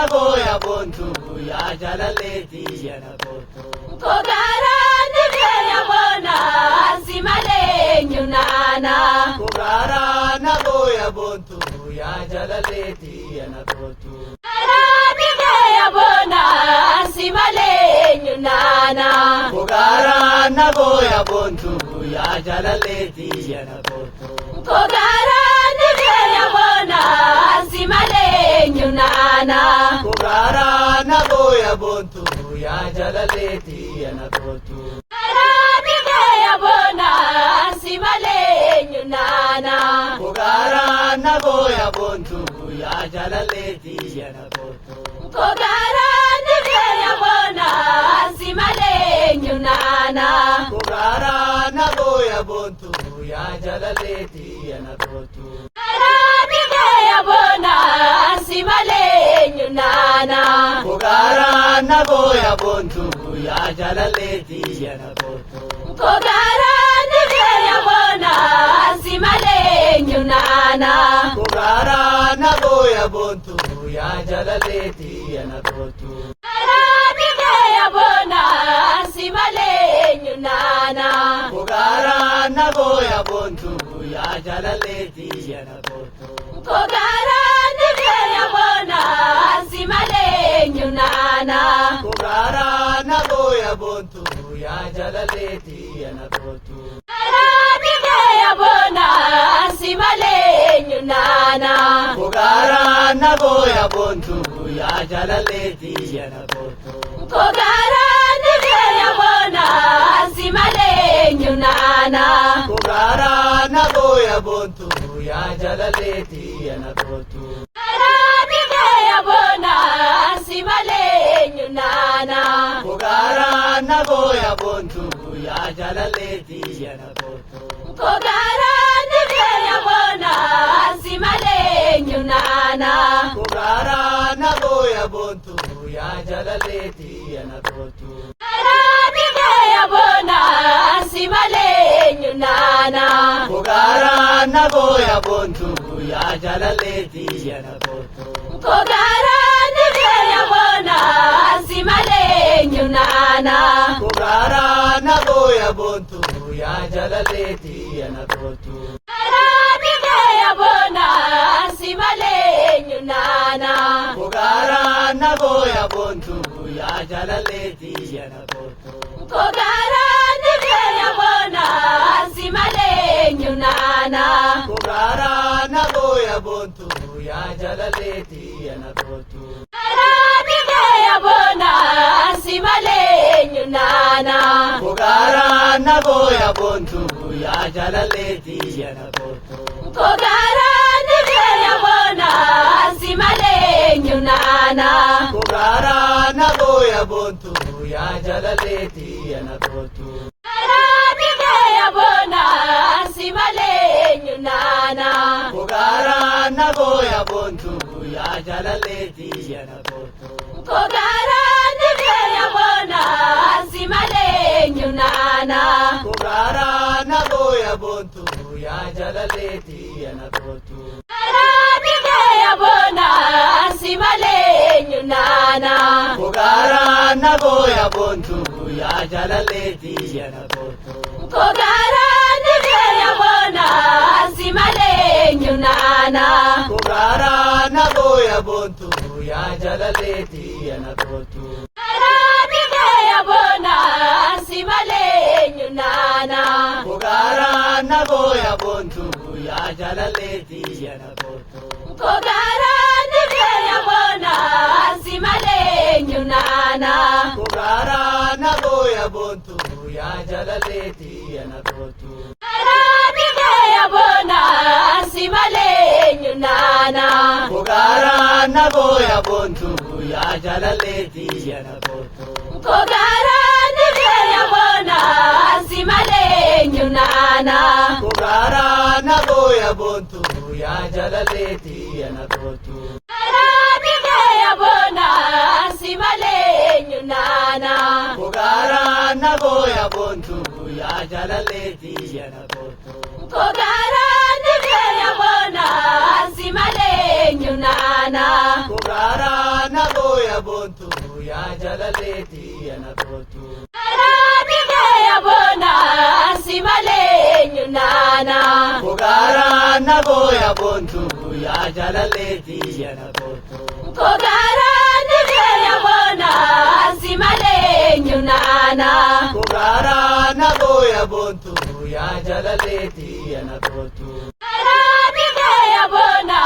boya bontu ya jalaleti yana koto. Kogara nebe ya bona simale nyunana. Kogara na boya bontu ya jalaleti yana koto. Kogara nebe ya bona simale nyunana. Kogara na boya bontu ya jalaleti yana koto. Kogara nebe ya bona simale nyunana. Kogara na boya bontu ya jalaleti yana koto. Kogara nebe ya bona simale nyunana. Kogara na boya bontu ya jalaleti yana koto. Kogara nebe ya bona simale nyunana. Kogara na boya bontu ya jalaleti yana koto. Kogara nebe ya bona simale nyunana. Kogara na boya bontu ya jalaleti yana koto. Kogara nebe ya bona simale nyunana. Kogara na boya bontu ya jalaleti yana koto. Kogara nebe ya bona simale nyunana. Kogara na boya bontu ya jalaleti yana koto. Kogara nebe ya bona simale nyunana. Kogara na boya bontu ya jalaleti yana koto. Kogara nebe ya bona simale nyunana. Kogara na boya bontu ya jalaleti yana koto. Kogara nebe ya bona simale nyunana. Kogara na boya bontu ya jalaleti yana koto. Kogara nebe ya bona simale nyunana. Kogara na boya bontu ya jalaleti yana koto. Kogara nebe ya bona simale nyunana. Kogara na boya bontu ya jalaleti yana koto. Kogara nebe ya bona simale nyunana. Kogara na boya bontu ya jalaleti yana koto. Kogara nebe ya bona simale nyunana. Kogara na boya bontu ya jalaleti yana koto. Kogara nebe ya bona simale nyunana. Kogara na boya bontu ya jalaleti yana koto. Kogara nebe ya bona simale nyunana. Kogara na boya bontu ya jalaleti yana koto. Kogara nebe ya bona simale nyunana. Kogara na boya bontu ya jalaleti yana koto. Kogara nebe ya bona simale nyunana. Kogara na boya bontu ya jalaleti yana koto. Kogara nebe ya bona simale nyunana. Kogara na boya bontu ya jalaleti yana koto. Kogara nebe ya bona simale nyunana. Kogara na boya bontu ya jalaleti yana koto. Kogara nebe ya bona simale nyunana. Kogara na boya bontu ya jalaleti yana koto. Kogara nebe ya bona simale nyunana. Kogara na boya bontu ya jalaleti yana koto. Kogara nebe ya bona simale nyunana. Kogara na boya bontu ya jalaleti yana koto. Kogara nebe ya bona simale nyunana. Kogara na boya bontu ya jalaleti yana koto. Kogara nebe ya bona simale nyunana. Kogara na boya bontu ya jalaleti yana koto. Kogara nebe ya bona simale nyunana. Kogara na boya bontu ya jalaleti yana koto. Kogara nebe ya bona simale nyunana. Kogara na boya bontu ya jalaleti yana koto. Kogara nebe ya bona simale nyunana. Kogara na boya boya bontu ya jalaleti yanagotu. Garani boya bona simalenyu nana. Kogara na boya bontu ya jalaleti yanagotu. Garani boya bona simalenyu nana. Kogara na boya bontu ya jalaleti yanagotu. Garani boya bona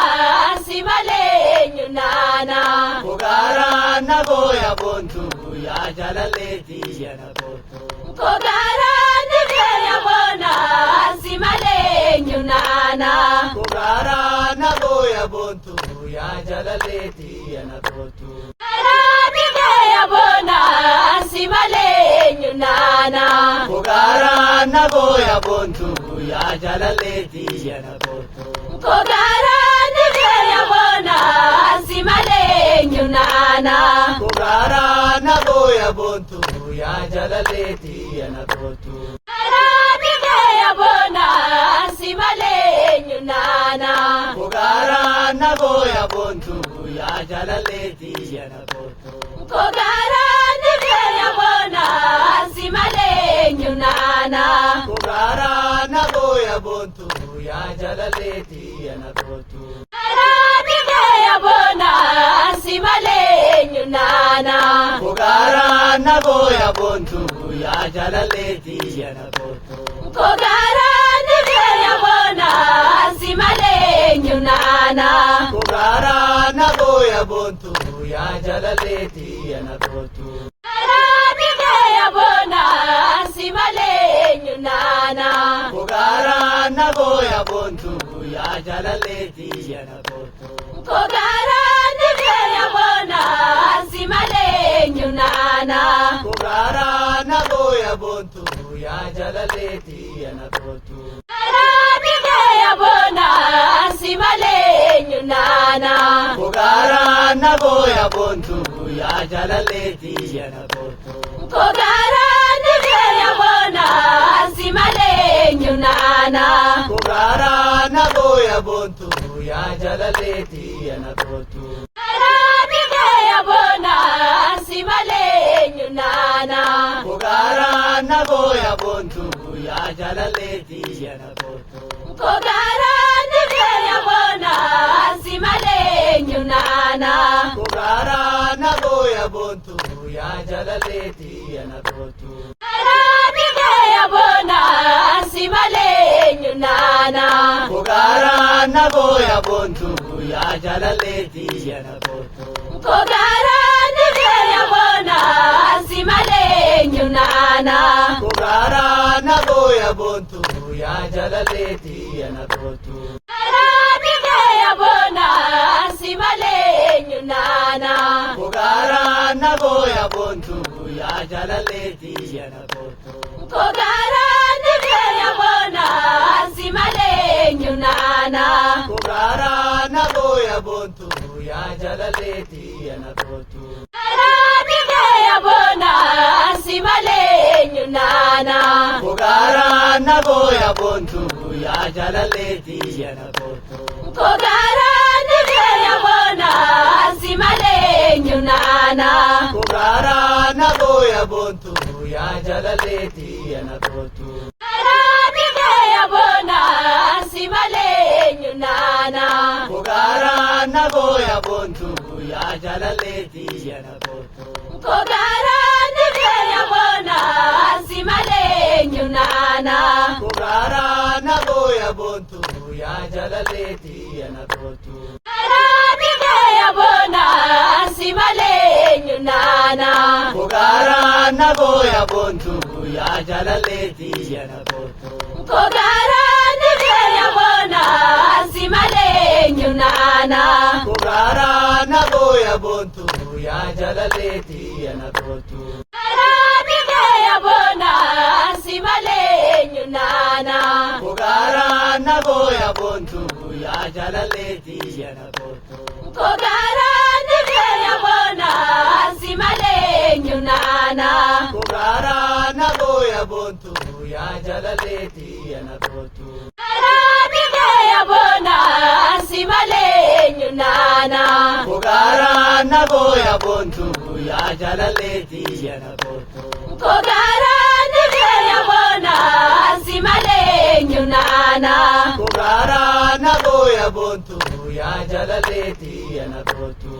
simalenyu nana. Kogara na boya bontu ya jalaleti yanagotu. Garani boya bona simalenyu nana. Kogara na boya bontu ya jalaleti yanagotu. Garani boya bona simalenyu nana. Kogara na boya bontu ya jalaleti yanagotu. Garani boya bona simalenyu nana. Kogara na boya bontu ya jalaleti yanagotu. Garani boya bona simalenyu nana. Kogara na boya bontu ya jalaleti yanagotu. Garani boya bona simalenyu nana. Kogara na boya bontu ya jalaleti yanagotu. Garani boya bona simalenyu nana. Kogara na boya bontu ya jalaleti yanagotu. Garani boya bona simalenyu nana. Kogara na boya bontu ya jalaleti yanagotu. Garani boya bona simalenyu nana. Kogara na boya bontu ya jalaleti yanagotu. Garani boya bona simalenyu nana. Kogara na boya bontu ya jalaleti yanagotu. Garani boya bona simalenyu nana. Kogara na boya bontu ya jalaleti yanagotu. Garani boya bona simalenyu nana. Kogara na boya bontu ya jalaleti yanagotu. Garani boya bona simalenyu nana. Kogara na boya bontu ya jalaleti yanagotu. Garani boya bona simalenyu nana. Kogara na boya bontu ya jalaleti yanagotu. Garani boya bona simalenyu nana. Kogara na boya bontu ya jalaleti yanagotu. Garani boya bona simalenyu nana. Kogara na boya bontu ya jalaleti yanagotu. Garani boya bona simalenyu nana. Kogara na boya bontu ya jalaleti yanagotu. Garani boya bona simalenyu nana. Kogara na boya bontu ya jalaleti yanagotu. Garani boya bona simalenyu nana. Kogara na boya bontu ya jalaleti yanagotu. Garani boya bona simalenyu nana. Kogara na boya bontu ya jalaleti yanagotu. Garani boya bona simalenyu nana. Kogara na boya bontu ya jalaleti yanagotu. Garani boya bona simalenyu nana. Kogara na boya bontu ya jalaleti yanagotu. Garani boya bona simalenyu nana. Kogara na boya bontu ya jalaleti yanagotu. Garani boya bona simalenyu nana. Kogara na boya bontu ya jalaleti yanagotu. Garani boya bona simalenyu nana. Kogara na boya bontu ya jalaleti yanagotu. Garani boya bona simalenyu nana. Kogara na boya bontu ya jalaleti yanagotu. Garani boya bona simalenyu nana. Kogara na boya bontu ya jalaleti yana botu. Kogara na boya bona simale nyunana. Kogara na boya bontu ya jalaleti yana botu.